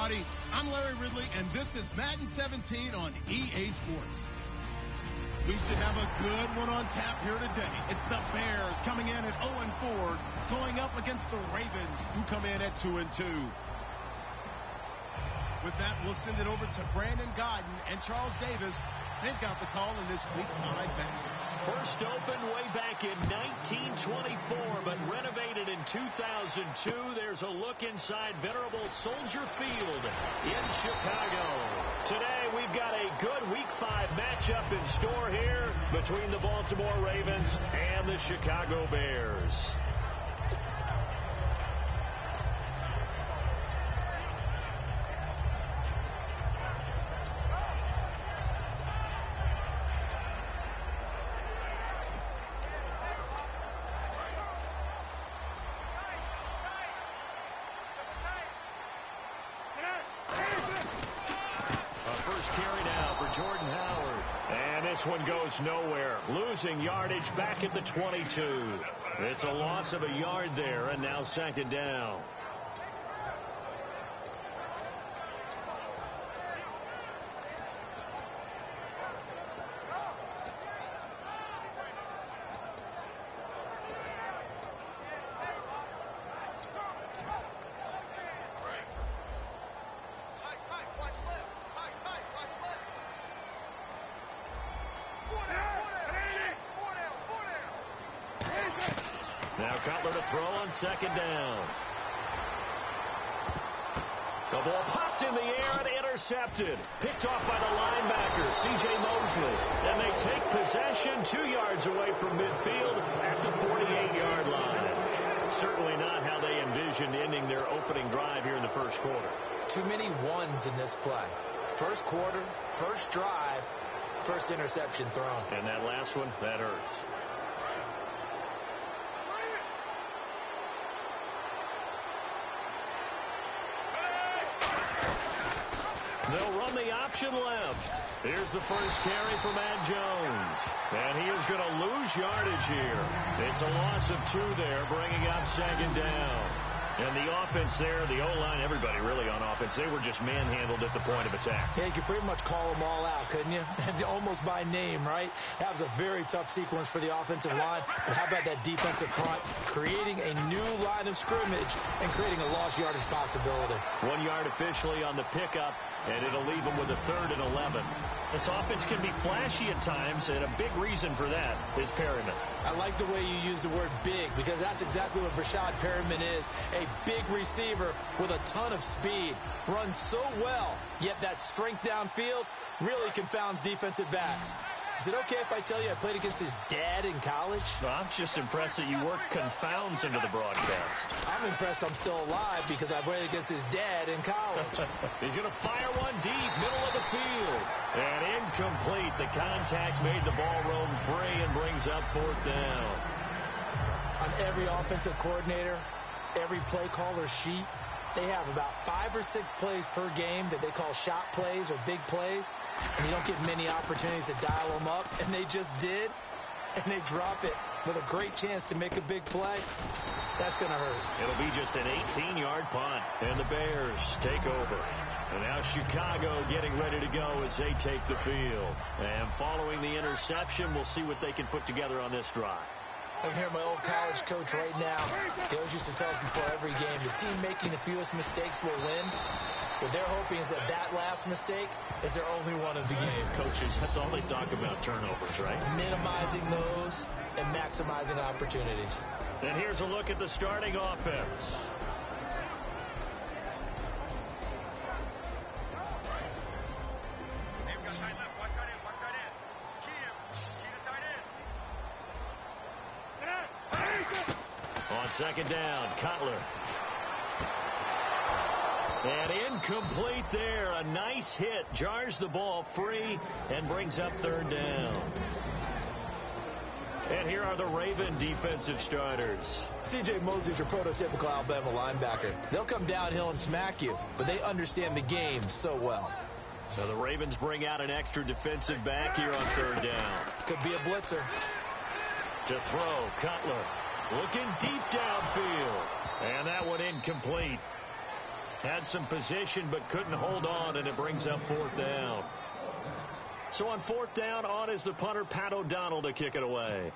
everybody. I'm Larry Ridley, and this is Madden 17 on EA Sports. We should have a good one on tap here today. It's the Bears coming in at 0-4, going up against the Ravens, who come in at 2-2. With that, we'll send it over to Brandon Gaudin and Charles Davis. They've got the call in this Week 5 matchup. First opened way back in 1924, but renovated in 2002. There's a look inside venerable Soldier Field in Chicago. Today, we've got a good Week 5 matchup in store here between the Baltimore Ravens and the Chicago Bears. Jordan Howard. And this one goes nowhere. Losing yardage back at the 22. It's a loss of a yard there, and now second down. Now Cutler to throw on second down. The ball popped in the air and intercepted. Picked off by the linebacker, C.J. Mosley. And they take possession 2 yards away from midfield at the 48-yard line. Certainly not how they envisioned ending their opening drive here in the first quarter. Too many ones in this play. First quarter, first drive, first interception thrown. And that last one, that hurts. They'll run the option left. Here's the first carry for Matt Jones. And he is going to lose yardage here. It's a loss of 2 there, bringing up second down. And the offense there, the O-line, everybody really on offense, they were just manhandled at the point of attack. Yeah, you could pretty much call them all out, couldn't you? Almost by name, right? That was a very tough sequence for the offensive line. But how about that defensive front creating a new line of scrimmage and creating a lost yardage possibility? 1 yard officially on the pickup, and it'll leave them with a 3rd and 11. This offense can be flashy at times, and a big reason for that is Perryman. I like the way you use the word big, because that's exactly what Breshad Perryman is. A big receiver with a ton of speed. Runs so well, yet that strength downfield really confounds defensive backs. Is it okay if I tell you I played against his dad in college? Well, I'm just impressed that you work confounds into the broadcast. I'm impressed I'm still alive because I played against his dad in college. He's going to fire one deep, middle of the field. And incomplete. The contact made the ball roam free and brings up 4th down. On every offensive coordinator, every play caller sheet, they have about 5 or 6 plays per game that they call shot plays or big plays, and you don't get many opportunities to dial them up, and they just did, and they drop it with a great chance to make a big play. That's going to hurt. It'll be just an 18-yard punt, and the Bears take over. And now Chicago getting ready to go as they take the field. And following the interception, we'll see what they can put together on this drive. I'm here, my old college coach right now. He always used to tell us before every game, the team making the fewest mistakes will win. What they're hoping is that that last mistake is their only one of the game. Coaches, that's all they talk about, turnovers, right? Minimizing those and maximizing opportunities. And here's a look at the starting offense. On second down, Cutler. And incomplete there. A nice hit. Jars the ball free and brings up 3rd down. And here are the Raven defensive starters. C.J. Mosley's your prototypical Alabama linebacker. They'll come downhill and smack you, but they understand the game so well. So the Ravens bring out an extra defensive back here on 3rd down. Could be a blitzer. To throw, Cutler. Looking deep downfield. And that one incomplete. Had some position but couldn't hold on, and it brings up 4th down. So on 4th down, on is the punter, Pat O'Donnell, to kick it away.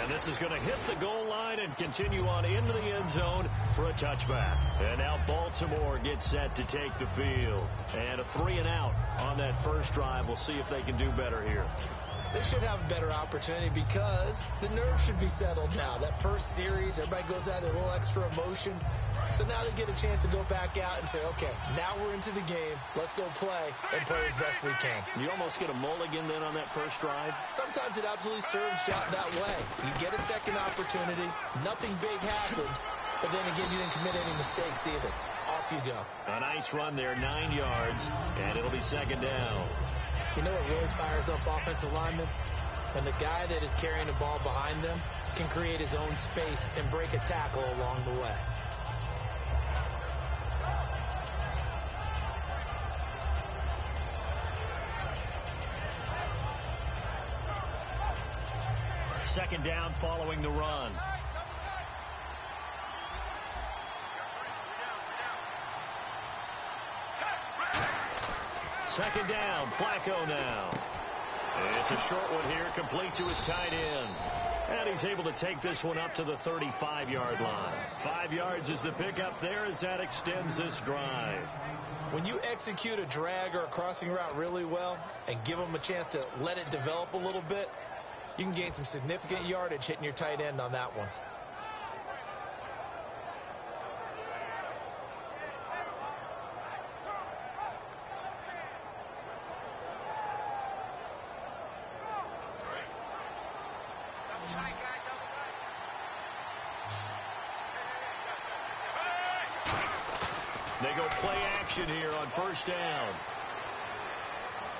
And this is going to hit the goal line and continue on into the end zone for a touchback. And now Baltimore gets set to take the field. And a 3-and-out on that first drive. We'll see if they can do better here. They should have a better opportunity because the nerves should be settled now. That first series, everybody goes out with a little extra emotion. So now they get a chance to go back out and say, okay, now we're into the game. Let's go play and play as best we can. You almost get a mulligan then on that first drive? Sometimes it absolutely serves that way. You get a second opportunity. Nothing big happened. But then again, you didn't commit any mistakes either. Off you go. A nice run there, 9 yards, and it'll be 2nd down. You know what really fires up offensive linemen? When the guy that is carrying the ball behind them can create his own space and break a tackle along the way. Second down following the run. Second down, Flacco now. It's a short one here, complete to his tight end. And he's able to take this one up to the 35-yard line. 5 yards is the pickup there as that extends this drive. When you execute a drag or a crossing route really well and give them a chance to let it develop a little bit, you can gain some significant yardage hitting your tight end on that one. They go play action here on first down.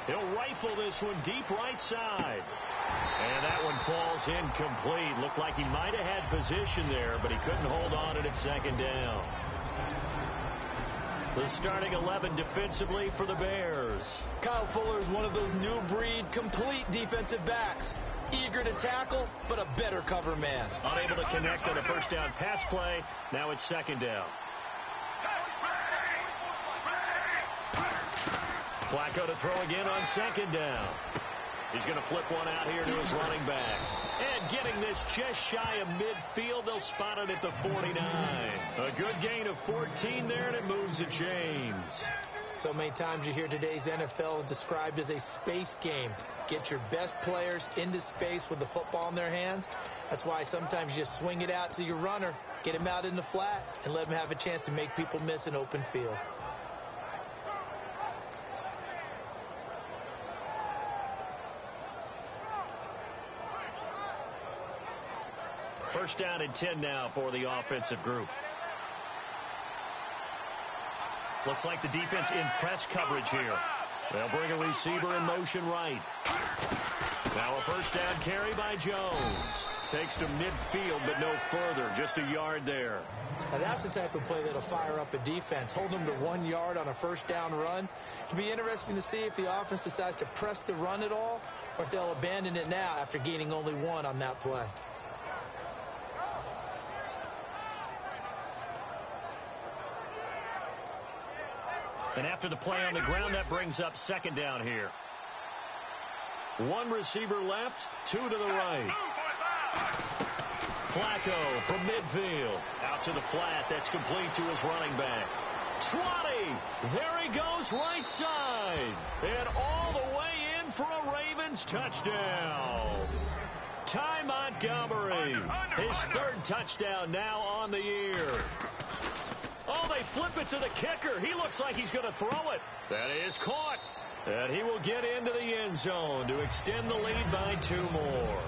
He'll rifle this one deep right side. And that one falls incomplete. Looked like he might have had position there, but he couldn't hold on at 2nd down. The starting 11 defensively for the Bears. Kyle Fuller is one of those new breed complete defensive backs. Eager to tackle, but a better cover man. Unable to connect on a first down pass play. Now it's 2nd down. Flacco to throw again on 2nd down. He's going to flip one out here to his running back. And getting this just shy of midfield, they'll spot it at the 49. A good gain of 14 there, and it moves the chains. So many times you hear today's NFL described as a space game. Get your best players into space with the football in their hands. That's why sometimes you just swing it out to your runner, get him out in the flat, and let him have a chance to make people miss an open field. First down and 10 now for the offensive group. Looks like the defense in press coverage here. They'll bring a receiver in motion right. Now a first down carry by Jones. Takes to midfield, but no further. Just a yard there. Now that's the type of play that'll fire up a defense. Hold them to 1 yard on a first down run. It'll be interesting to see if the offense decides to press the run at all, or if they'll abandon it now after gaining only 1 on that play. And after the play on the ground, that brings up 2nd down here. 1 receiver left, 2 to the right. Flacco from midfield. Out to the flat. That's complete to his running back. 20. There he goes right side. And all the way in for a Ravens touchdown. Ty Montgomery. His 3rd touchdown now on the year. Oh, they flip it to the kicker. He looks like he's going to throw it. That is caught. And he will get into the end zone to extend the lead by 2 more.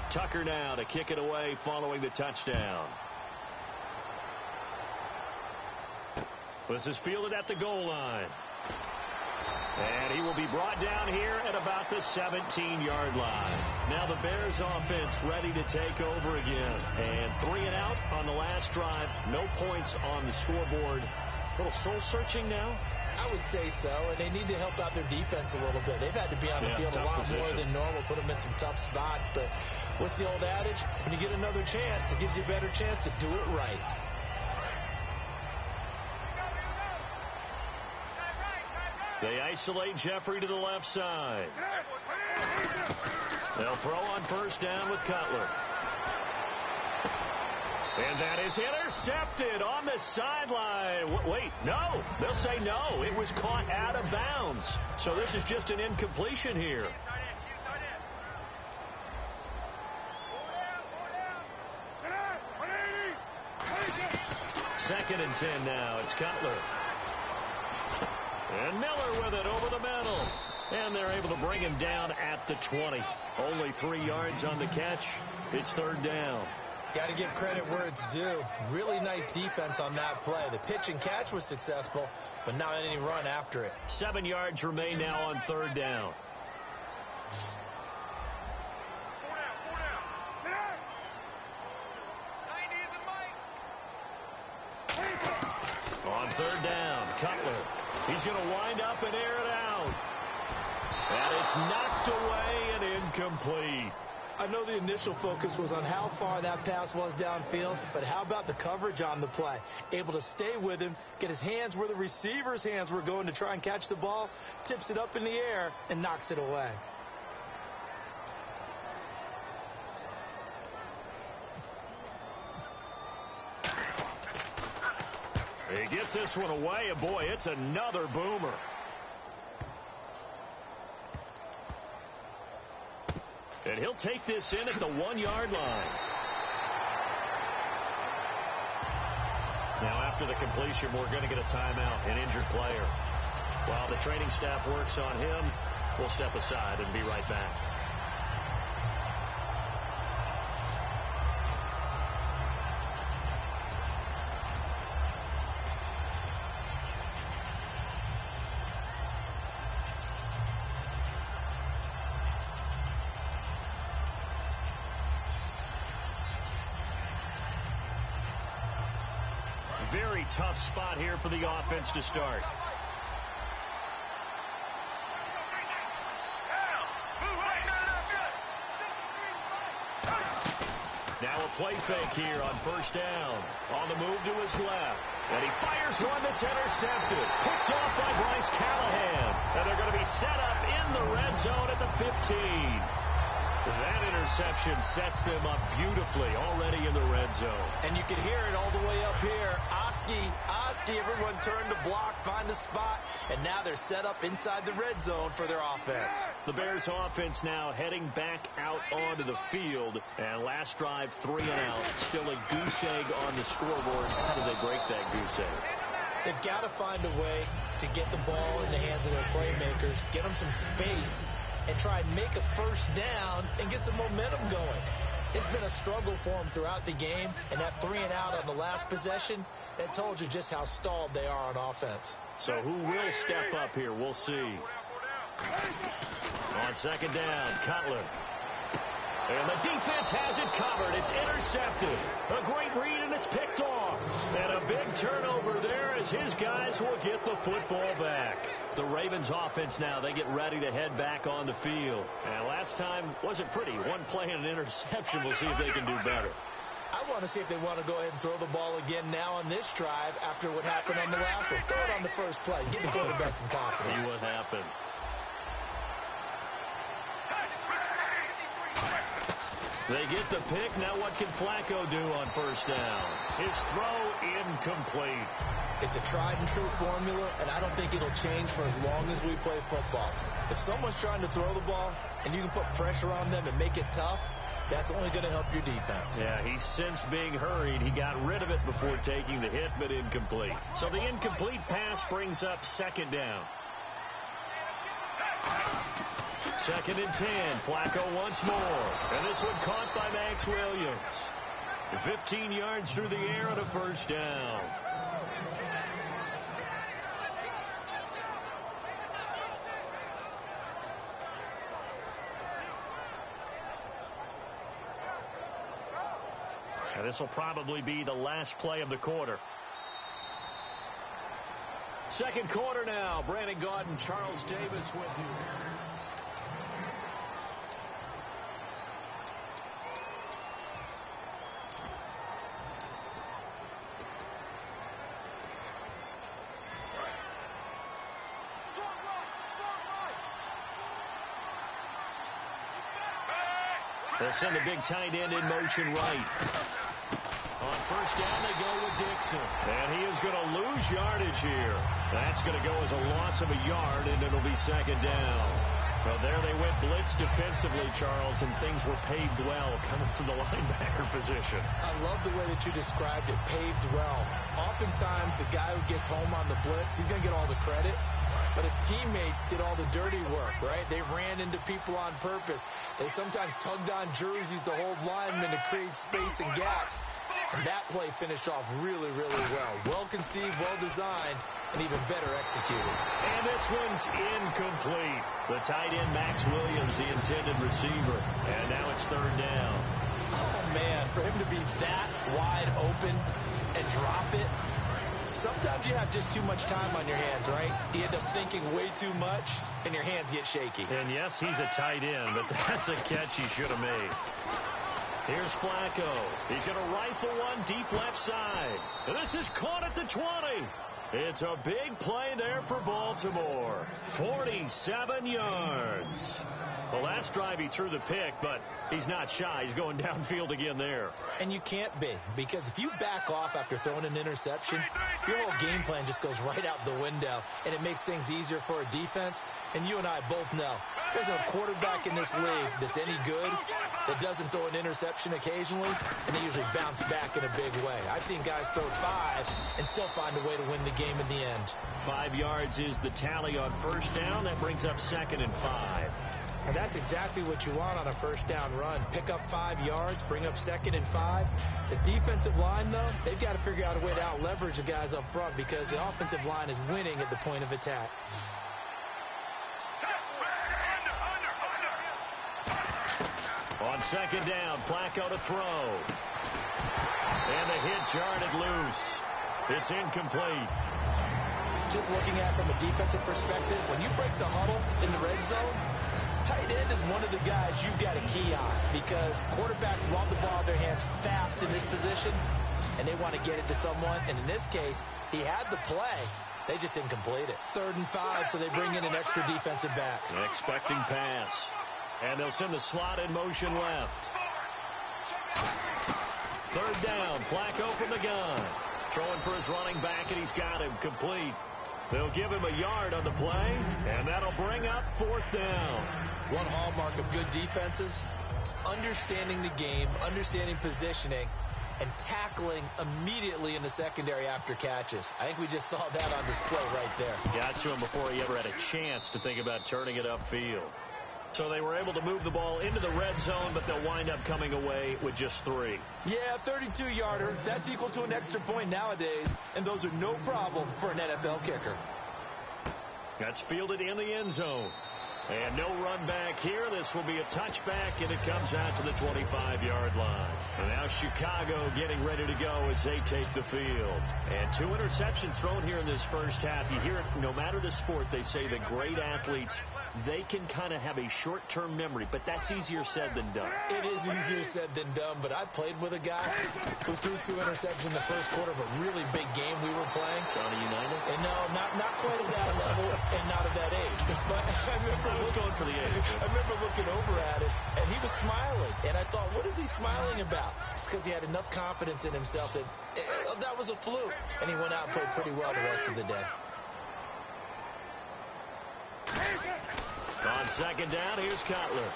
Tucker now to kick it away following the touchdown. This is fielded at the goal line. And he will be brought down here at about the 17-yard line. Now the Bears offense ready to take over again. And 3 and out on the last drive. No points on the scoreboard. A little soul-searching now. I would say so, and they need to help out their defense a little bit. They've had to be on the field a lot more than normal, put them in some tough spots. But what's the old adage? When you get another chance, it gives you a better chance to do it right. They isolate Jeffrey to the left side. They'll throw on first down with Cutler. And that is intercepted on the sideline. Wait, no. They'll say no. It was caught out of bounds. So this is just an incompletion here. Second and 10 now. It's Cutler. And Miller with it over the middle. And they're able to bring him down at the 20. Only 3 yards on the catch. It's third down. Got to give credit where it's due. Really nice defense on that play. The pitch and catch was successful, but not any run after it. 7 yards remain now on third down. On third down, Cutler. He's going to wind up and air it out. And it's knocked away and incomplete. I know the initial focus was on how far that pass was downfield, but how about the coverage on the play? Able to stay with him, get his hands where the receiver's hands were going to try and catch the ball, tips it up in the air, and knocks it away. He gets this one away, and boy, it's another boomer. And he'll take this in at the 1-yard line. Now, after the completion, we're going to get a timeout, an injured player. While the training staff works on him, we'll step aside and be right back. Very tough spot here for the offense to start. Now a play fake here on first down. On the move to his left. And he fires one that's intercepted. Picked off by Bryce Callahan. And they're going to be set up in the red zone at the 15. That interception sets them up beautifully already in the red zone. And you can hear it all the way up here. Oski, everyone turned to block, find a spot, and now they're set up inside the red zone for their offense. The Bears offense now heading back out onto the field. And last drive, 3 and out. Still a goose egg on the scoreboard. How do they break that goose egg? They've got to find a way to get the ball in the hands of their playmakers, get them some space, and try and make a first down and get some momentum going. It's been a struggle for them throughout the game, and that 3 and out on the last possession, that told you just how stalled they are on offense. So who will step up here? We'll see. On second down, Cutler. And the defense has it covered. It's intercepted. A great read, and it's picked off. And a big turnover there as his guys will get the football back. The Ravens offense now, they get ready to head back on the field. And last time wasn't pretty. One play and an interception. We'll see if they can do better. I want to see if they want to go ahead and throw the ball again now on this drive after what happened on the last one. Throw it on the first play. Give the quarterback some confidence. See what happens. They get the pick. Now what can Flacco do on first down? His throw incomplete. It's a tried and true formula, and I don't think it'll change for as long as we play football. If someone's trying to throw the ball and you can put pressure on them and make it tough, that's only going to help your defense. Yeah, he's since being hurried. He got rid of it before taking the hit, but incomplete. So the incomplete pass brings up second down. Second and 10. Flacco once more. And this one caught by Max Williams. 15 yards through the air on a first down. And this will probably be the last play of the quarter. Second quarter now. Brandon Gaudin, Charles Davis with you. They'll send a big tight end in motion right. On first down, they go with Dixon. And he is going to lose yardage here. That's going to go as a loss of a yard, and it'll be second down. Well, there they went blitz defensively, Charles, and things were paved well coming from the linebacker position. I love the way that you described it, paved well. Oftentimes, the guy who gets home on the blitz, he's going to get all the credit. But his teammates did all the dirty work, right? They ran into people on purpose. They sometimes tugged on jerseys to hold linemen to create space and gaps. And that play finished off really, really well. Well conceived, well designed, and even better executed. And this one's incomplete. The tight end, Max Williams, the intended receiver. And now it's third down. Oh, man, for him to be that wide open and drop it. Sometimes you have just too much time on your hands, right? You end up thinking way too much, and your hands get shaky. And yes, he's a tight end, but that's a catch he should have made. Here's Flacco. He's going to rifle one deep left side. And this is caught at the 20. It's a big play there for Baltimore. 47 yards. Well, last drive he threw the pick, but he's not shy. He's going downfield again there. And you can't be, because if you back off after throwing an interception, your whole game plan just goes right out the window, and it makes things easier for a defense. And you and I both know there's a quarterback in this league that's any good that doesn't throw an interception occasionally, and they usually bounce back in a big way. I've seen guys throw 5 and still find a way to win the game in the end. 5 yards is the tally on first down. That brings up 2nd and 5. And that's exactly what you want on a first down run. Pick up 5 yards, bring up 2nd and 5. The defensive line, though, they've got to figure out a way to out-leverage the guys up front because the offensive line is winning at the point of attack. On second down, Flacco to throw. And the hit jarred loose. It's incomplete. Just looking at it from a defensive perspective, when you break the huddle in the red zone, tight end is one of the guys you've got to key on because quarterbacks want the ball in their hands fast in this position, and they want to get it to someone. And in this case, he had the play. They just didn't complete it. 3rd and 5, so they bring in an extra defensive back. Expecting pass. And they'll send the slot in motion left. 3rd down, Flacco from the gun. Throwing for his running back, and he's got him complete. They'll give him a yard on the play, and that'll bring up 4th down. One hallmark of good defenses is understanding the game, understanding positioning, and tackling immediately in the secondary after catches. I think we just saw that on display right there. Got to him before he ever had a chance to think about turning it upfield. So they were able to move the ball into the red zone, but they'll wind up coming away with just 3. Yeah, 32-yarder. That's equal to an extra point nowadays, and those are no problem for an NFL kicker. That's fielded in the end zone. And no run back here. This will be a touchback, and it comes out to the 25-yard line. And now Chicago getting ready to go as they take the field. And 2 interceptions thrown here in this first half. You hear it, no matter the sport, they say the great athletes, they can kind of have a short-term memory, but that's easier said than done. It is easier said than done, but I played with a guy who threw 2 interceptions in the first quarter of a really big game we were playing. Johnny Unitas? And no, not quite at that level and not at that age. But I was going for the age. I remember looking over at it, and he was smiling. And I thought, what is he smiling about? It's because he had enough confidence in himself that that was a fluke. And he went out and played pretty well the rest of the day. On second down, here's Cutler.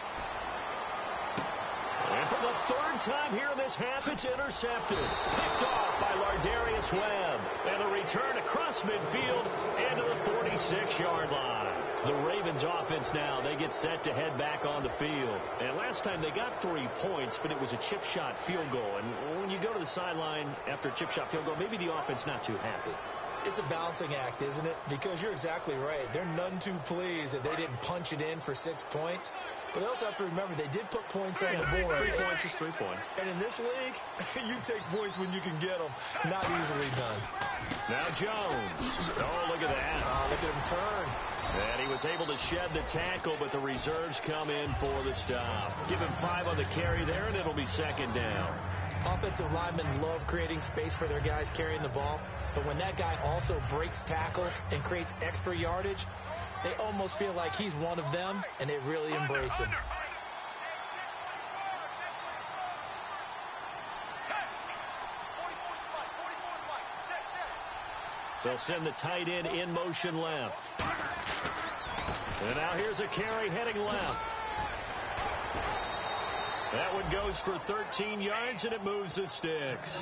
And for the 3rd time here in this half, it's intercepted. Picked off by Lardarius Webb. And a return across midfield and to the 46-yard line. The Ravens offense now, they get set to head back on the field. And last time they got 3 points, but it was a chip shot field goal. And when you go to the sideline after a chip shot field goal, maybe the offense not too happy. It's a balancing act, isn't it? Because you're exactly right. They're none too pleased that they didn't punch it in for 6 points. But they also have to remember they did put points on the board. 3 points is 3 points. And in this league, you take points when you can get them. Not easily done. Now Jones. Oh, look at that. Oh, look at him turn. And he was able to shed the tackle, but the reserves come in for the stop. Give him 5 on the carry there, and it'll be second down. Offensive linemen love creating space for their guys carrying the ball, but when that guy also breaks tackles and creates extra yardage, they almost feel like he's one of them, and they really embrace him. They'll send the tight end in motion left. And now here's a carry heading left. That one goes for 13 yards, and it moves the sticks.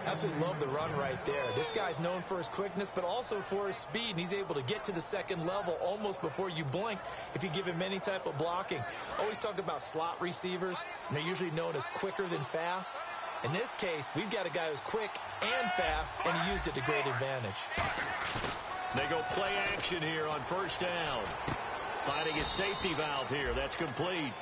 Absolutely love the run right there. This guy's known for his quickness, but also for his speed, and he's able to get to the second level almost before you blink if you give him any type of blocking. Always talk about slot receivers, and they're usually known as quicker than fast. In this case, we've got a guy who's quick and fast, and he used it to great advantage. They go play action here on first down. Finding a safety valve here. That's complete.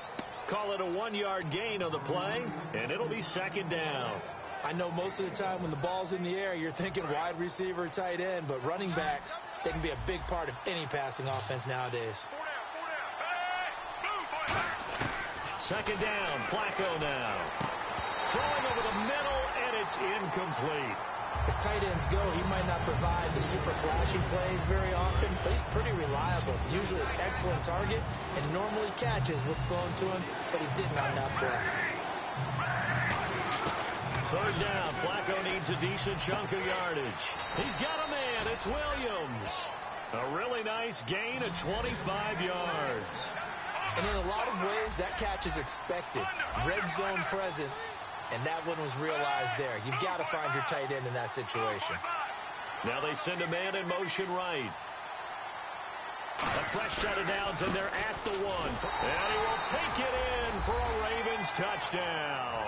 Call it a 1-yard gain on the play, and it'll be second down. I know most of the time when the ball's in the air, you're thinking wide receiver, tight end, but running backs, they can be a big part of any passing offense nowadays. Second down, Flacco now. Throwing over the middle, and it's incomplete. As tight ends go, he might not provide the super flashy plays very often, but he's pretty reliable. Usually an excellent target, and normally catches what's thrown to him, but he didn't on that play. Third down, Flacco needs a decent chunk of yardage. He's got a man, it's Williams. A really nice gain of 25 yards. And in a lot of ways, that catch is expected. Red zone presence. And that one was realized there. You've got to find your tight end in that situation. Now they send a man in motion right. A fresh set of downs, and they're at the 1. And he will take it in for a Ravens touchdown.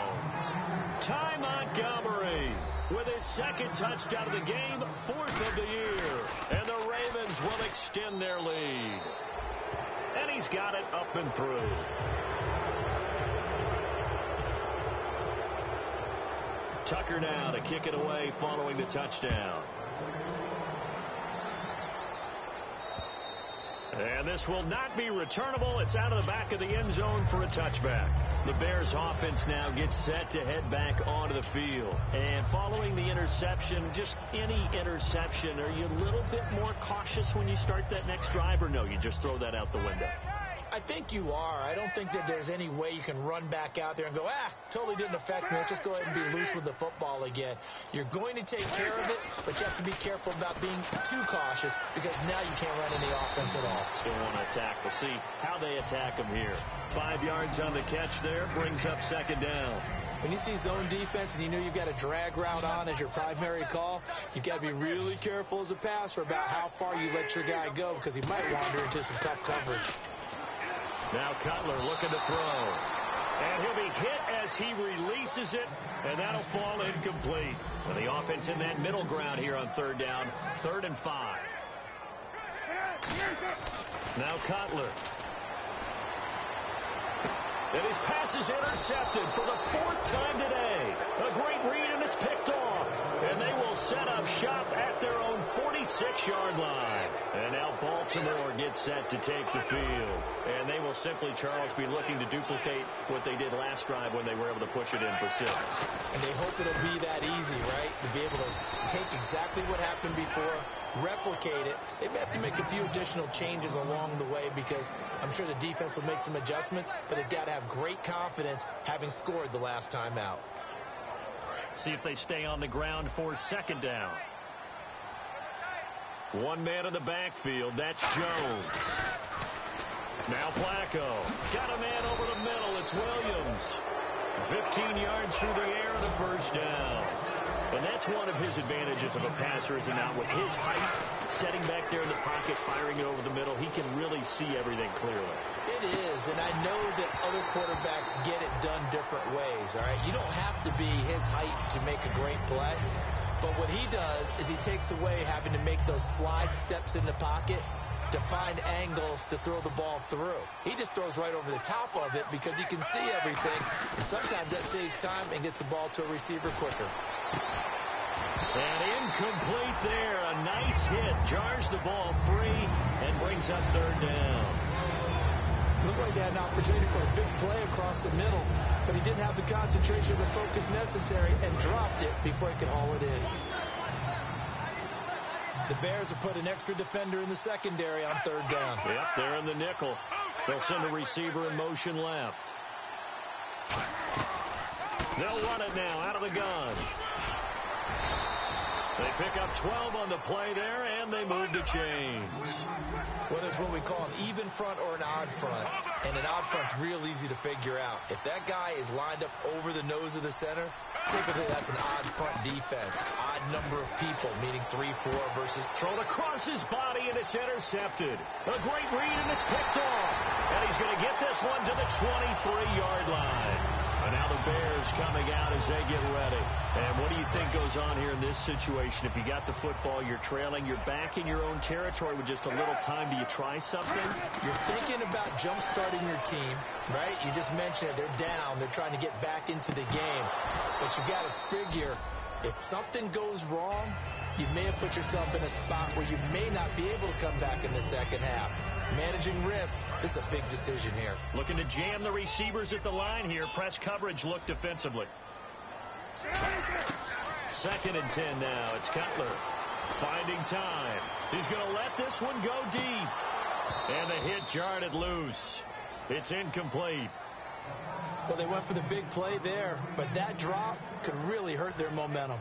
Ty Montgomery with his second touchdown of the game, 4th of the year. And the Ravens will extend their lead. And he's got it up and through. Tucker now to kick it away following the touchdown. And this will not be returnable. It's out of the back of the end zone for a touchback. The Bears offense now gets set to head back onto the field. And following the interception, just any interception, are you a little bit more cautious when you start that next drive, or no, you just throw that out the window? I think you are. I don't think that there's any way you can run back out there and go, totally didn't affect me. Let's just go ahead and be loose with the football again. You're going to take care of it, but you have to be careful about being too cautious because now you can't run any offense at all. Still want to attack. We'll see how they attack them here. 5 yards on the catch there, brings up second down. When you see zone defense and you know you've got a drag route on as your primary call, you've got to be really careful as a passer about how far you let your guy go because he might wander into some tough coverage. Now Cutler looking to throw. And he'll be hit as he releases it, and that'll fall incomplete. And the offense in that middle ground here on third down, 3rd and 5. Now Cutler. And his pass is intercepted for the 4th time today. A great read, and it's picked off. And they will set up shop at their own 46-yard line. And now Baltimore gets set to take the field. And they will simply, Charles, be looking to duplicate what they did last drive when they were able to push it in for 6. And they hope it'll be that easy, right? To be able to take exactly what happened before, replicate it. They may have to make a few additional changes along the way because I'm sure the defense will make some adjustments, but they've got to have great confidence having scored the last time out. See if they stay on the ground for second down. One man in the backfield. That's Jones. Now Flacco. Got a man over the middle. It's Williams. 15 yards through the air and a first down. And that's one of his advantages of a passer, is not with his height, setting back there in the pocket, firing it over the middle. He can really see everything clearly. It is, and I know that other quarterbacks get it done different ways, all right? You don't have to be his height to make a great play, But what he does is he takes away having to make those slide steps in the pocket to find angles to throw the ball through. He just throws right over the top of it because he can see everything, and sometimes that saves time and gets the ball to a receiver quicker. And incomplete there. A nice hit. Jars the ball free and brings up third down. Looked like they had an opportunity for a big play across the middle, but he didn't have the concentration or the focus necessary and dropped it before he could haul it in. The Bears have put an extra defender in the secondary on third down. Yep, they're in the nickel. They'll send a receiver in motion left. They'll run it now out of the gun. They pick up 12 on the play there, and they move the chains. Well, there's what we call an even front or an odd front, and an odd front's real easy to figure out. If that guy is lined up over the nose of the center, typically that's an odd front defense. Odd number of people, meaning 3-4 versus... Thrown across his body, and it's intercepted. A great read, and it's picked off. And he's going to get this one to the 23-yard line. And now the Bears coming out as they get ready. And what do you think goes on here in this situation? If you got the football, you're trailing, you're back in your own territory with just a little time. Do you try something? You're thinking about jump-starting your team, right? You just mentioned it. They're down. They're trying to get back into the game. But you got to figure, if something goes wrong, you may have put yourself in a spot where you may not be able to come back in the second half. Managing risk, this is a big decision here. Looking to jam the receivers at the line here. Press coverage look defensively. 2nd and 10 now. It's Cutler finding time. He's going to let this one go deep. And the hit jarred it loose. It's incomplete. Well, they went for the big play there, but that drop could really hurt their momentum.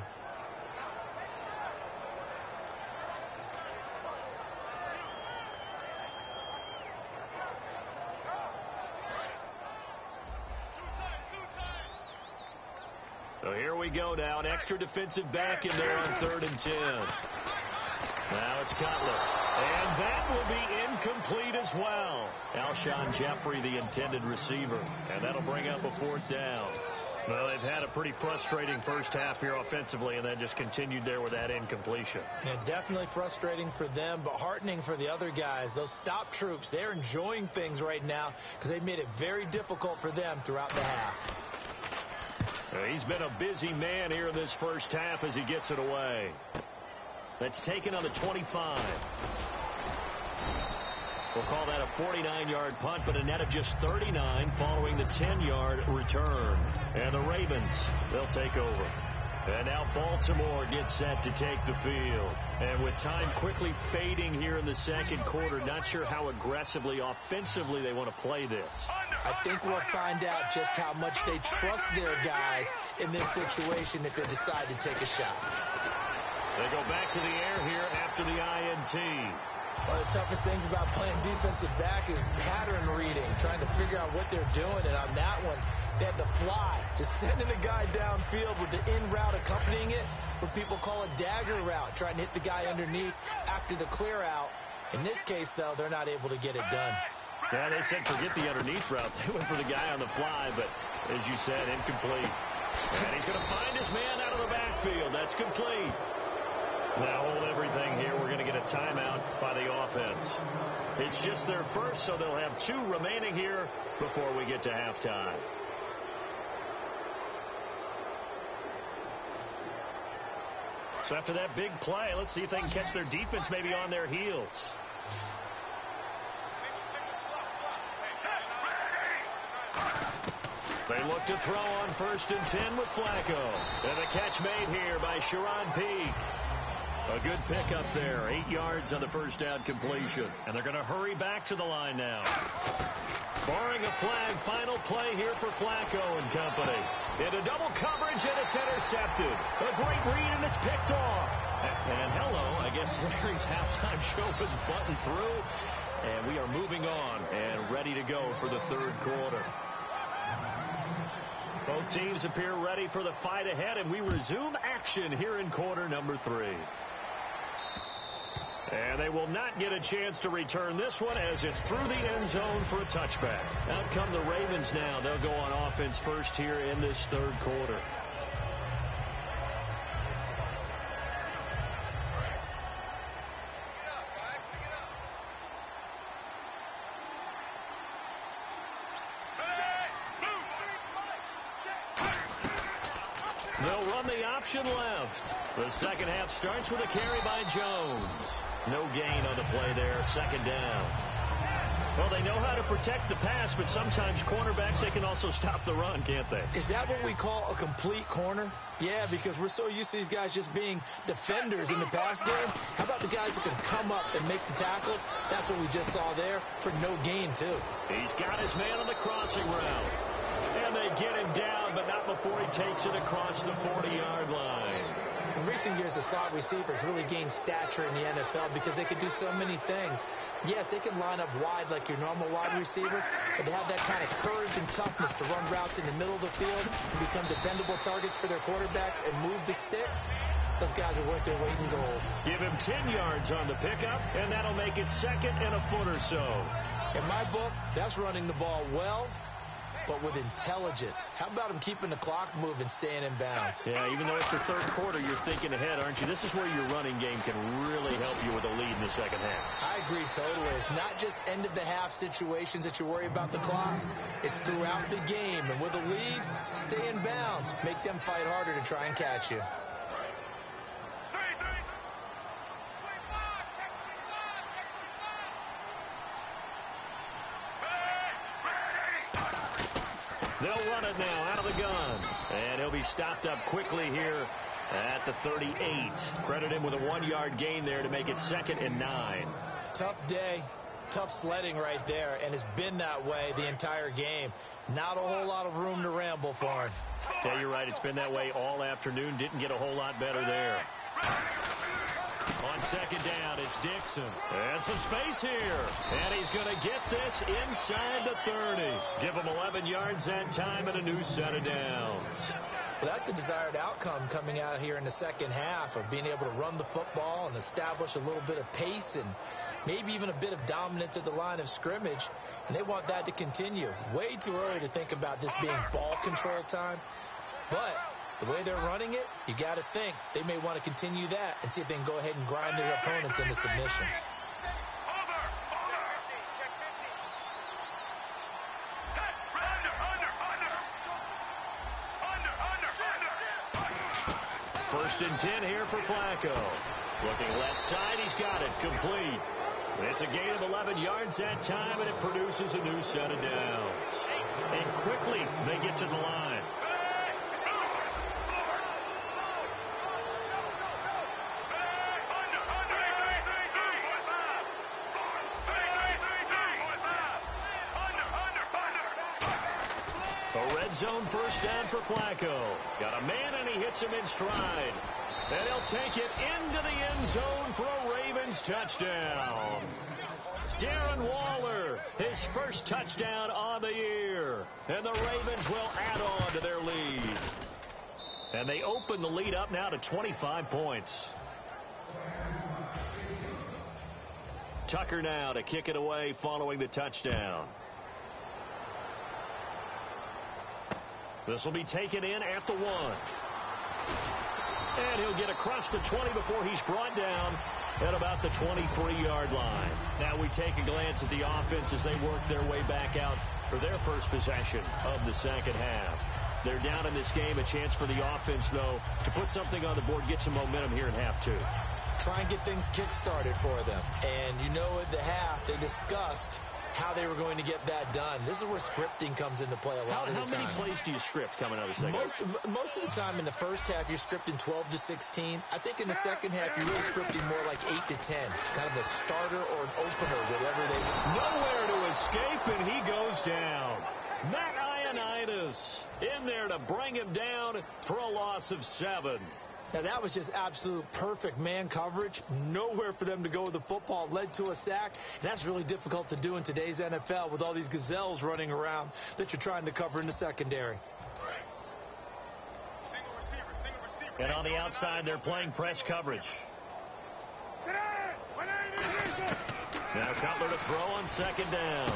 So here we go now. An extra defensive back in there on 3rd and 10. Now it's Cutler. And that will be incomplete as well. Alshon Jeffrey, the intended receiver. And that'll bring up a 4th down. Well, they've had a pretty frustrating first half here offensively, and then just continued there with that incompletion. Yeah, definitely frustrating for them, but heartening for the other guys. Those stop troops, they're enjoying things right now because they made it very difficult for them throughout the half. He's been a busy man here in this first half as he gets it away. That's taken on the 25. We'll call that a 49-yard punt, but a net of just 39 following the 10-yard return. And the Ravens, they'll take over. And now Baltimore gets set to take the field. And with time quickly fading here in the second quarter, not sure how aggressively, offensively they want to play this. I think we'll find out just how much they trust their guys in this situation if they decide to take a shot. They go back to the air here after the INT. One of the toughest things about playing defensive back is pattern reading, trying to figure out what they're doing. And on that one, they had to fly, just sending a guy downfield with the in route accompanying it, what people call a dagger route, trying to hit the guy underneath after the clear out. In this case, though, they're not able to get it done. Yeah, they said forget the underneath route. They went for the guy on the fly, but as you said, incomplete. And he's going to find his man out of the backfield. That's complete. Now hold everything here. We're going to get a timeout by the offense. It's just their first, so they'll have 2 remaining here before we get to halftime. So after that big play, let's see if they can catch their defense maybe on their heels. They look to throw on 1st and 10 with Flacco. And the catch made here by Sharon Peak. A good pickup there. 8 yards on the first down completion. And they're going to hurry back to the line now. Barring a flag, final play here for Flacco and company. Into double coverage, and it's intercepted. A great read, and it's picked off. And hello, I guess Larry's halftime show was buttoned through. And we are moving on and ready to go for the 3rd quarter. Both teams appear ready for the fight ahead, and we resume action here in quarter number 3. And they will not get a chance to return this one as it's through the end zone for a touchback. Out come the Ravens now. They'll go on offense first here in this 3rd quarter. They'll run the option left. The second half starts with a carry by Jones. No gain on the play there. Second down. Well, they know how to protect the pass, but sometimes cornerbacks, they can also stop the run, can't they? Is that what we call a complete corner? Yeah, because we're so used to these guys just being defenders in the pass game. How about the guys who can come up and make the tackles? That's what we just saw there for no gain, too. He's got his man on the crossing route. And they get him down, but not before he takes it across the 40-yard line. In recent years, the slot receivers really gained stature in the NFL because they can do so many things. Yes, they can line up wide like your normal wide receiver, but to have that kind of courage and toughness to run routes in the middle of the field and become dependable targets for their quarterbacks and move the sticks, those guys are worth their weight in gold. Give him 10 yards on the pickup, and that'll make it second and a foot or so. In my book, that's running the ball well, but with intelligence. How about him keeping the clock moving, staying in bounds? Yeah, even though it's the third quarter, you're thinking ahead, aren't you? This is where your running game can really help you with a lead in the second half. I agree totally. It's not just end-of-the-half situations that you worry about the clock. It's throughout the game. And with a lead, stay in bounds. Make them fight harder to try and catch you. They'll run it now out of the gun. And he'll be stopped up quickly here at the 38. Credit him with a 1-yard gain there to make it 2nd and 9. Tough day. Tough sledding right there. And it's been that way the entire game. Not a whole lot of room to ramble for him. Yeah, you're right. It's been that way all afternoon. Didn't get a whole lot better there. On second down, it's Dixon. And some space here. And he's going to get this inside the 30. Give him 11 yards that time and a new set of downs. Well, that's the desired outcome coming out here in the second half of being able to run the football and establish a little bit of pace and maybe even a bit of dominance at the line of scrimmage. And they want that to continue. Way too early to think about this being ball control time. But the way they're running it, you got to think they may want to continue that and see if they can go ahead and grind their opponents into submission. First and 10 here for Flacco. Looking left side, he's got it complete. It's a gain of 11 yards that time, and it produces a new set of downs. And quickly they get to the line. A red zone first down for Flacco. Got a man, and he hits him in stride. And he'll take it into the end zone for a Ravens touchdown. Darren Waller, his first touchdown on the year. And the Ravens will add on to their lead. And they open the lead up now to 25 points. Tucker now to kick it away following the touchdown. This will be taken in at the 1. And he'll get across the 20 before he's brought down at about the 23-yard line. Now we take a glance at the offense as they work their way back out for their first possession of the second half. They're down in this game. A chance for the offense, though, to put something on the board, get some momentum here in half 2. Try and get things kick-started for them. And you know at the half, they discussed how they were going to get that done. This is where scripting comes into play a lot of the time. How many plays do you script coming out of the second half? Most of the time in the first half, you're scripting 12 to 16. I think in the second half, you're really scripting more like 8 to 10. Kind of a starter or an opener, whatever they want. Nowhere to escape, and he goes down. Matt Ioannidis in there to bring him down for a loss of 7. Now, that was just absolute perfect man coverage. Nowhere for them to go with the football. Led to a sack. And that's really difficult to do in today's NFL with all these gazelles running around that you're trying to cover in the secondary. And on the outside, they're playing press coverage. Now Cutler to throw on second down.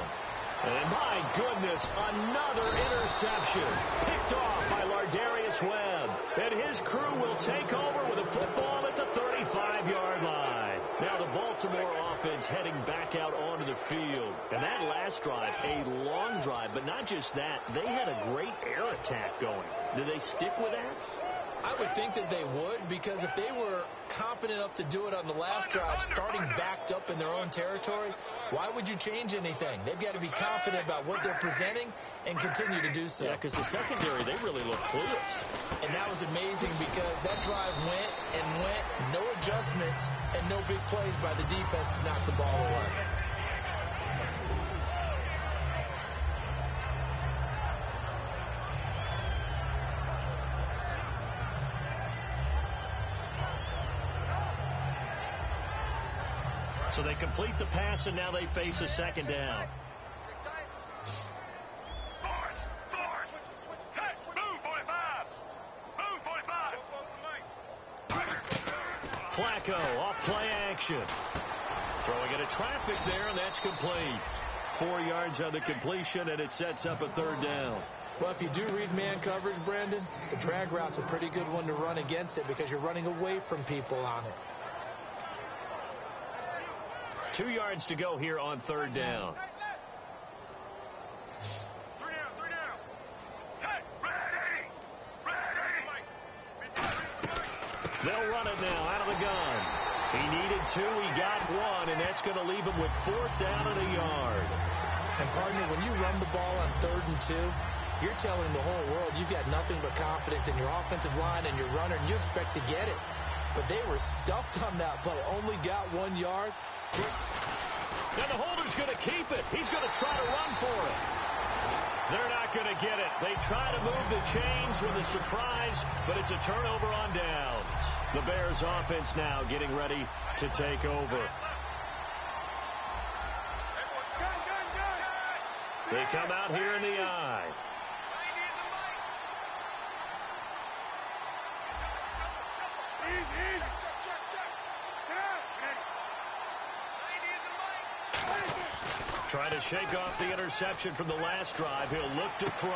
And my goodness, another interception. Picked off by Lardarius Webb. And his crew will take over with a football at the 35-yard line. Now the Baltimore offense heading back out onto the field. And that last drive, a long drive, but not just that. They had a great air attack going. Did they stick with that? I would think that they would, because if they were confident enough to do it on the last drive, starting backed up in their own territory, why would you change anything? They've got to be confident about what they're presenting and continue to do so. Yeah, because the secondary, they really look clueless. And that was amazing because that drive went and went, no adjustments, and no big plays by the defense to knock the ball away. So they complete the pass, and now they face a second down. Flacco off play action. Throwing into traffic there, and that's complete. 4 yards on the completion, and it sets up a third down. Well, if you do read man coverage, Brandon, the drag route's a pretty good one to run against it because you're running away from people on it. 2 yards to go here on third down. They'll run it now out of the gun. He needed 2. He got 1, and that's going to leave him with 4th down and a yard. And, partner, when you run the ball on 3rd and 2, you're telling the whole world you've got nothing but confidence in your offensive line and your runner, and you expect to get it. But they were stuffed on that play. Only got 1 yard. Now the holder's going to keep it. He's going to try to run for it. They're not going to get it. They try to move the chains with a surprise, but it's a turnover on downs. The Bears offense now getting ready to take over. They come out here in the eye. Trying to shake off the interception from the last drive. He'll look to throw.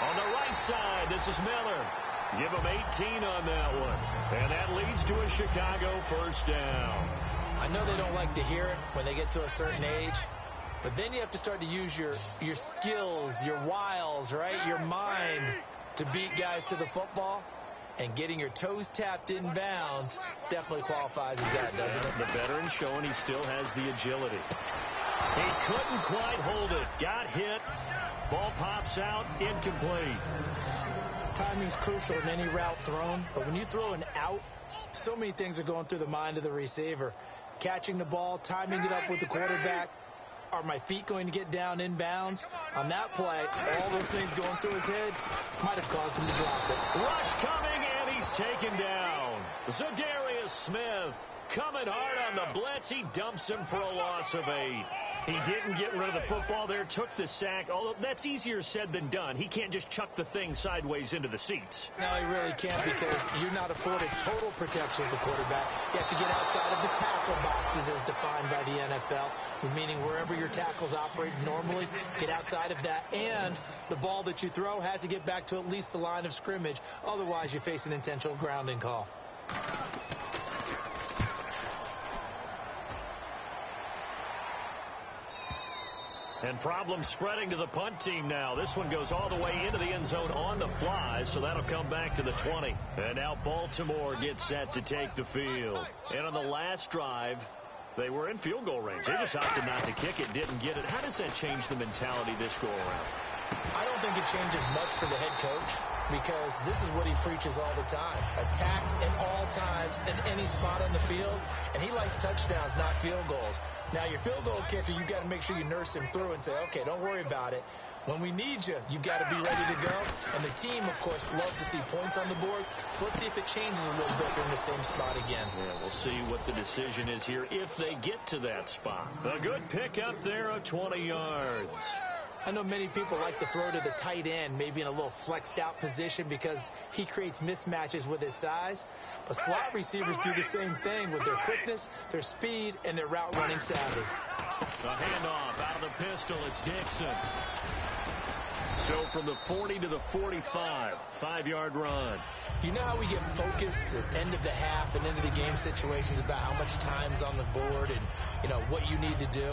On the right side, this is Miller. Give him 18 on that one. And that leads to a Chicago first down. I know they don't like to hear it when they get to a certain age, but then you have to start to use your skills, your wiles, right? Your mind to beat guys to the football. And getting your toes tapped in bounds definitely qualifies as that, doesn't it? The veteran showing he still has the agility. He couldn't quite hold it. Got hit. Ball pops out. Incomplete. Timing's crucial in any route thrown. But when you throw an out, so many things are going through the mind of the receiver. Catching the ball, timing it up with the quarterback. Are my feet going to get down in bounds? On that play, all those things going through his head might have caused him to drop it. Rush coming, and he's taken down. Zadarius Smith coming hard on the blitz. He dumps him for a loss of 8. He didn't get rid of the football there, took the sack, although that's easier said than done. He can't just chuck the thing sideways into the seats. No, he really can't because you're not afforded total protection as a quarterback. You have to get outside of the tackle boxes as defined by the NFL, meaning wherever your tackles operate normally, get outside of that. And the ball that you throw has to get back to at least the line of scrimmage. Otherwise, you face an intentional grounding call. And problems spreading to the punt team now. This one goes all the way into the end zone on the fly, so that'll come back to the 20. And now Baltimore gets set to take the field. And on the last drive, they were in field goal range. They just opted not to kick it, didn't get it. How does that change the mentality this go around? I don't think it changes much for the head coach because this is what he preaches all the time. Attack at all times in any spot on the field, and he likes touchdowns, not field goals. Now, your field goal kicker, you've got to make sure you nurse him through and say, okay, don't worry about it. When we need you, you've got to be ready to go. And the team, of course, loves to see points on the board. So let's see if it changes a little bit. They're in the same spot again. Yeah, we'll see what the decision is here if they get to that spot. A good pick up there of 20 yards. I know many people like to throw to the tight end, maybe in a little flexed out position because he creates mismatches with his size. But slot receivers do the same thing with their quickness, their speed, and their route running savvy. A handoff out of the pistol. It's Dixon. So from the 40 to the 45, 5-yard run. You know how we get focused at end of the half and into the game situations about how much time's on the board and, you know, what you need to do?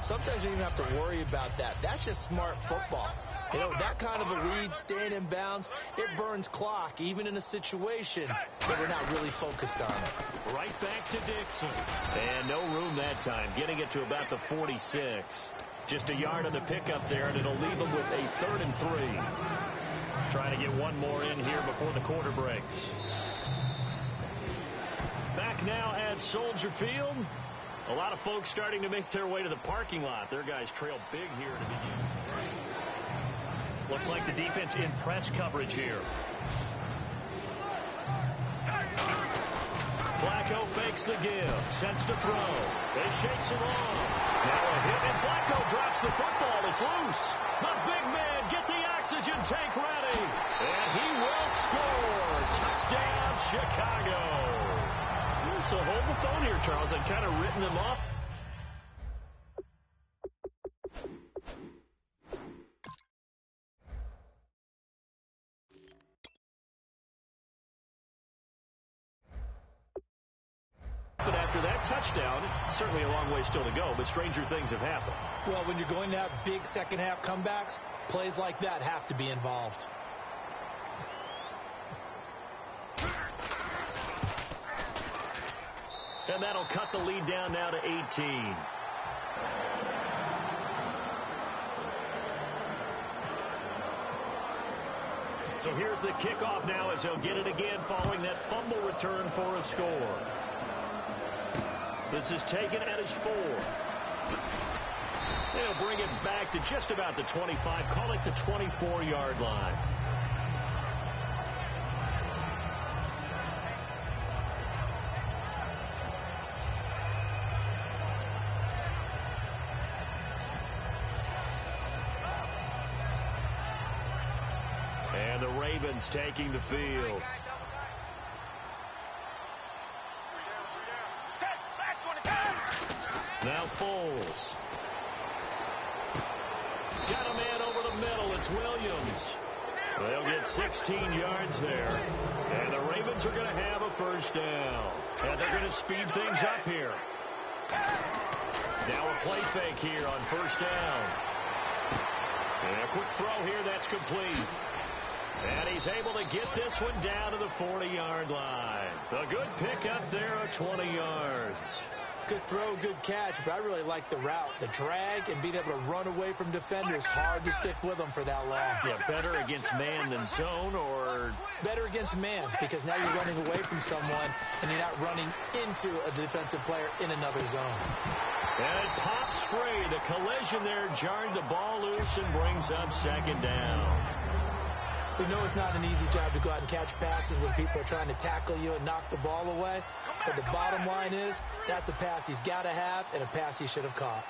Sometimes you don't even have to worry about that. That's just smart football. You know, that kind of a lead, staying in bounds, it burns clock, even in a situation that we're not really focused on it. Right back to Dixon. And no room that time, getting it to about the 46. Just a yard on the pickup there, and it'll leave them with a 3rd and 3. Trying to get one more in here before the quarter breaks. Back now at Soldier Field. A lot of folks starting to make their way to the parking lot. Their guys trail big here to begin. Looks like the defense in press coverage here. Flacco fakes the give. Sets to throw. They shakes it off. Now a hit, and Flacco drops the football. It's loose. The big man, get the oxygen tank ready. And he will score. Touchdown, Chicago. So hold the phone here, Charles. I've kind of written them off. But after that touchdown, certainly a long way still to go, but stranger things have happened. Well, when you're going to have big second-half comebacks, plays like that have to be involved. And that'll cut the lead down now to 18. So here's the kickoff now as they'll get it again following that fumble return for a score. This is taken at his 4. They'll bring it back to just about the 25, call it the 24-yard line. And the Ravens taking the field. Now Foles. Got a man over the middle. It's Williams. They'll get 16 yards there. And the Ravens are going to have a first down. And they're going to speed things up here. Now a play fake here on first down. And a quick throw here that's complete. And he's able to get this one down to the 40-yard line. A good pickup there of 20 yards. Good throw, good catch, but I really like the route. The drag and being able to run away from defenders, hard to stick with them for that long. Yeah, better against man than zone, or? Better against man, because now you're running away from someone and you're not running into a defensive player in another zone. And it pops free. The collision there jarred the ball loose and brings up second down. We know it's not an easy job to go out and catch passes when people are trying to tackle you and knock the ball away. But the bottom line is, that's a pass he's got to have and a pass he should have caught.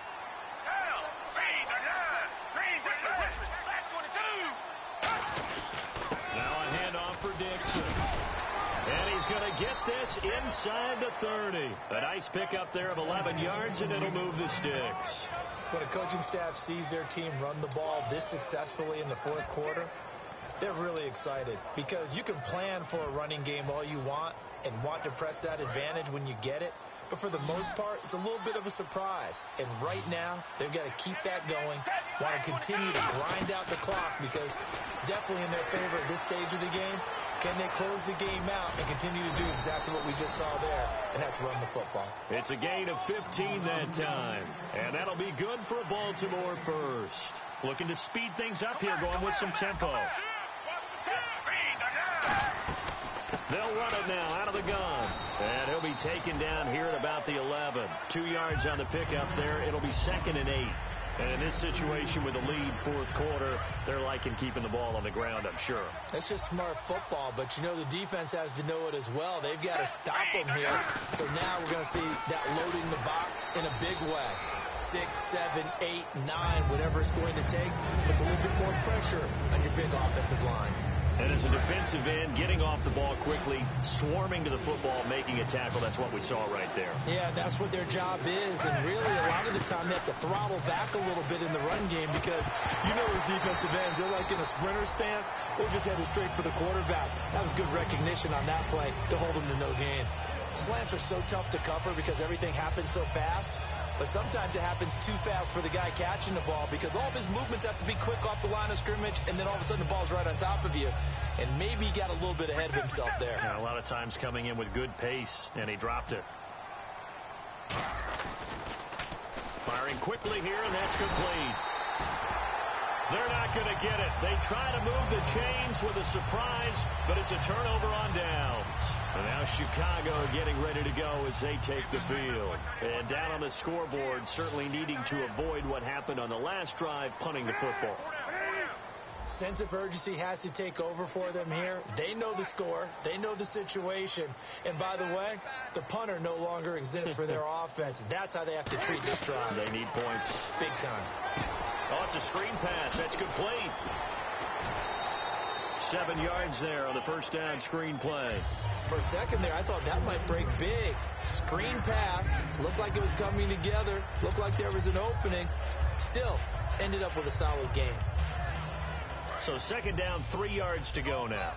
Now a handoff for Dixon. And he's going to get this inside the 30. A nice pickup there of 11 yards, and it'll move the sticks. When a coaching staff sees their team run the ball this successfully in the fourth quarter, they're really excited, because you can plan for a running game all you want and want to press that advantage when you get it. But for the most part, it's a little bit of a surprise. And right now, they've got to keep that going, want to continue to grind out the clock, because it's definitely in their favor at this stage of the game. Can they close the game out and continue to do exactly what we just saw there, and that's run the football? It's a gain of 15 that time, and that'll be good for a Baltimore first. Looking to speed things up here, going with some tempo. They'll run it now out of the gun. And he'll be taken down here at about the 11. 2 yards on the pickup there. It'll be 2nd and 8. And in this situation with the lead fourth quarter, they're liking keeping the ball on the ground, I'm sure. It's just smart football, but you know the defense has to know it as well. They've got to stop them here. So now we're going to see that loading the box in a big way. 6, 7, 8, 9, whatever it's going to take, puts a little bit more pressure on your big offensive line. And as a defensive end, getting off the ball quickly, swarming to the football, making a tackle, that's what we saw right there. Yeah, that's what their job is. And really, a lot of the time, they have to throttle back a little bit in the run game, because you know those defensive ends, they're like in a sprinter stance. They're just headed straight for the quarterback. That was good recognition on that play to hold them to no gain. Slants are so tough to cover because everything happens so fast. But sometimes it happens too fast for the guy catching the ball because all of his movements have to be quick off the line of scrimmage, and then all of a sudden the ball's right on top of you. And maybe he got a little bit ahead of himself there. Yeah, a lot of times coming in with good pace, and he dropped it. Firing quickly here, and that's complete. They're not going to get it. They try to move the chains with a surprise, but it's a turnover on downs. And now Chicago getting ready to go as they take the field. And down on the scoreboard, certainly needing to avoid what happened on the last drive, punting the football. Sense of urgency has to take over for them here. They know the score. They know the situation. And by the way, the punter no longer exists for their offense. That's how they have to treat this drive. They need points. Big time. Oh, it's a screen pass. That's complete. 7 yards there on the first down screen play. For a second there, I thought that might break big. Screen pass. Looked like it was coming together. Looked like there was an opening. Still, ended up with a solid game. So second down, 3 yards to go now.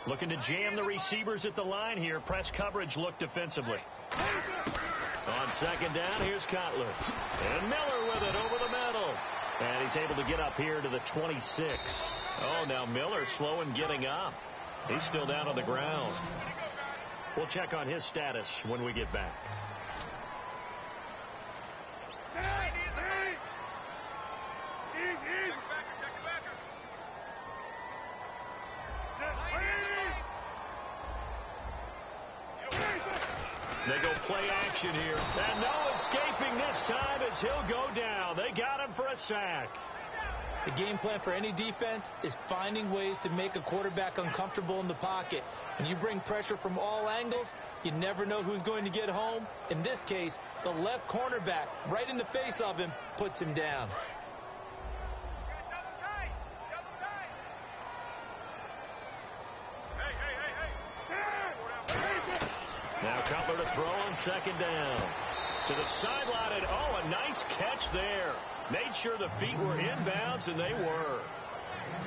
Looking to jam the receivers at the line here. Press coverage look defensively. On second down, here's Cutler. And Miller with it over the middle. And he's able to get up here to the 26. Oh, now Miller slow in getting up. He's still down on the ground. We'll check on his status when we get back. They go play action here. And no escaping this time as he'll go down. They got him for a sack. The game plan for any defense is finding ways to make a quarterback uncomfortable in the pocket. When you bring pressure from all angles, you never know who's going to get home. In this case, the left cornerback, right in the face of him, puts him down. Now Cutler to throw on second down. To the sideline, and oh, a nice catch there. Made sure the feet were inbounds, and they were.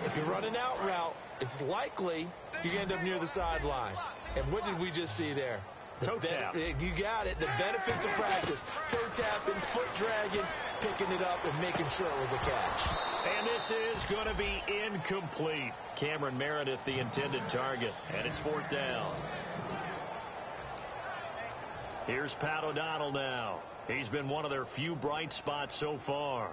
If you're running out route, it's likely you end up near the sideline. And what did we just see there? Toe tap. You got it. The benefits of practice. Toe tapping, foot dragging, picking it up, and making sure it was a catch. And this is going to be incomplete. Cameron Meredith, the intended target, and it's fourth down. Here's Pat O'Donnell now. He's been one of their few bright spots so far.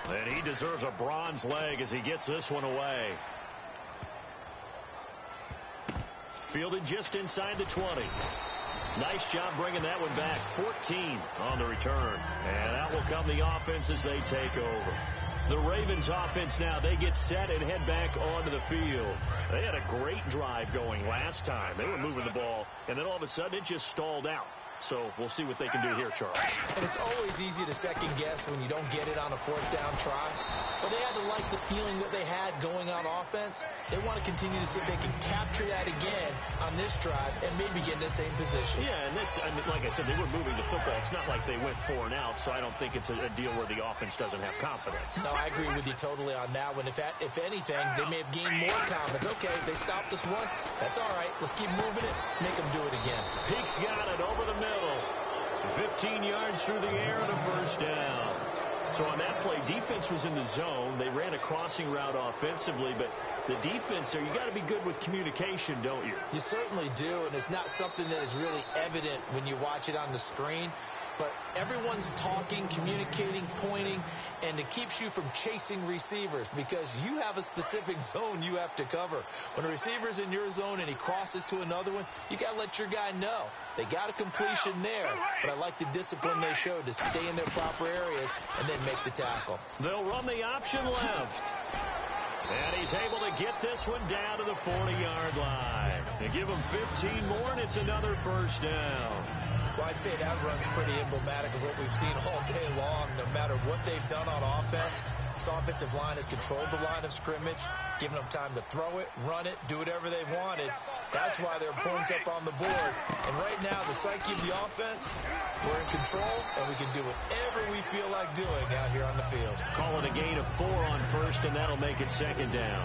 And he deserves a bronze leg as he gets this one away. Fielded just inside the 20. Nice job bringing that one back. 14 on the return. And out will come the offense as they take over. The Ravens offense now, they get set and head back onto the field. They had a great drive going last time. They were moving the ball, and then all of a sudden it just stalled out. So we'll see what they can do here, Charles. And it's always easy to second guess when you don't get it on a fourth down try. But they had to like the feeling that they had going on offense. They want to continue to see if they can capture that again on this drive and maybe get in the same position. Yeah, and that's, I mean, like I said, they were moving the football. It's not like they went 4 and out, so I don't think it's a deal where the offense doesn't have confidence. No, I agree with you totally on that one. If anything, they may have gained more confidence. Okay, they stopped us once. That's all right. Let's keep moving it. Make them do it again. Peaks got it over the middle. 15 yards through the air and a first down. So on that play, defense was in the zone. They ran a crossing route offensively, but the defense there, you got to be good with communication, don't you? You certainly do, and it's not something that is really evident when you watch it on the screen. But everyone's talking, communicating, pointing, and it keeps you from chasing receivers because you have a specific zone you have to cover. When a receiver's in your zone and he crosses to another one, you got to let your guy know. They got a completion there, but I like the discipline they showed to stay in their proper areas and then make the tackle. They'll run the option left. And he's able to get this one down to the 40-yard line. They give him 15 more, and it's another first down. Well, I'd say that run's pretty emblematic of what we've seen all day long. No matter what they've done on offense, this offensive line has controlled the line of scrimmage, given them time to throw it, run it, do whatever they wanted. That's why there are points up on the board. And right now, the psyche of the offense, we're in control, and we can do whatever we feel like doing out here on the field. Call it a gain of 4 on first, and that'll make it second down.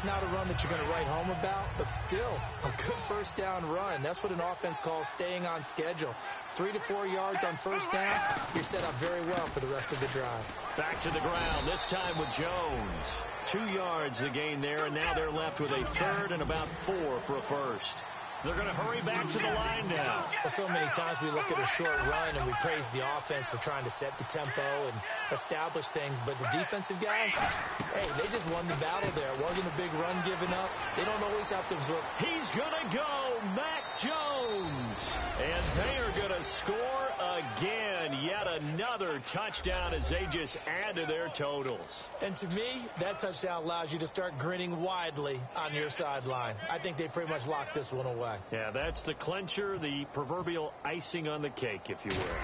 Not a run that you're going to write home about, but still a good first down run. That's what an offense calls staying on schedule. 3 to 4 yards on first down, you're set up very well for the rest of the drive. Back to the ground, this time with Jones. 2 yards the gain there, and now they're left with a third and about 4 for a first. They're going to hurry back to the line now. Well, so many times we look at a short run and we praise the offense for trying to set the tempo and establish things. But the defensive guys, hey, they just won the battle there. It wasn't a big run given up. They don't always have to absorb. He's going to go, Mac Jones. And they are going to score again. Yet another touchdown as they just add to their totals. And to me, that touchdown allows you to start grinning widely on your sideline. I think they pretty much locked this one away. Yeah, that's the clincher, the proverbial icing on the cake, if you will.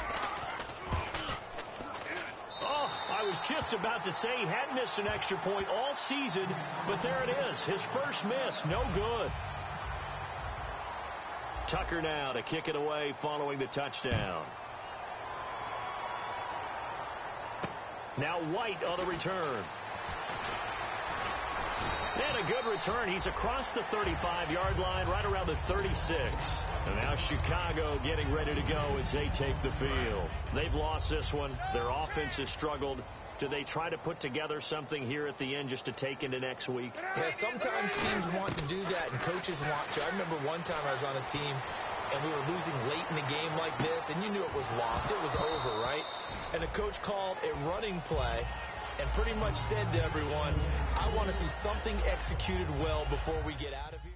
Oh, I was just about to say he hadn't missed an extra point all season, but there it is. His first miss, no good. Tucker now to kick it away following the touchdown. Now White on the return. And a good return. He's across the 35-yard line, right around the 36. And now Chicago getting ready to go as they take the field. They've lost this one. Their offense has struggled. Do they try to put together something here at the end just to take into next week? Yeah, sometimes teams want to do that, and coaches want to. I remember one time I was on a team, and we were losing late in the game like this, and you knew it was lost. It was over, right? And the coach called a running play and pretty much said to everyone, I want to see something executed well before we get out of here.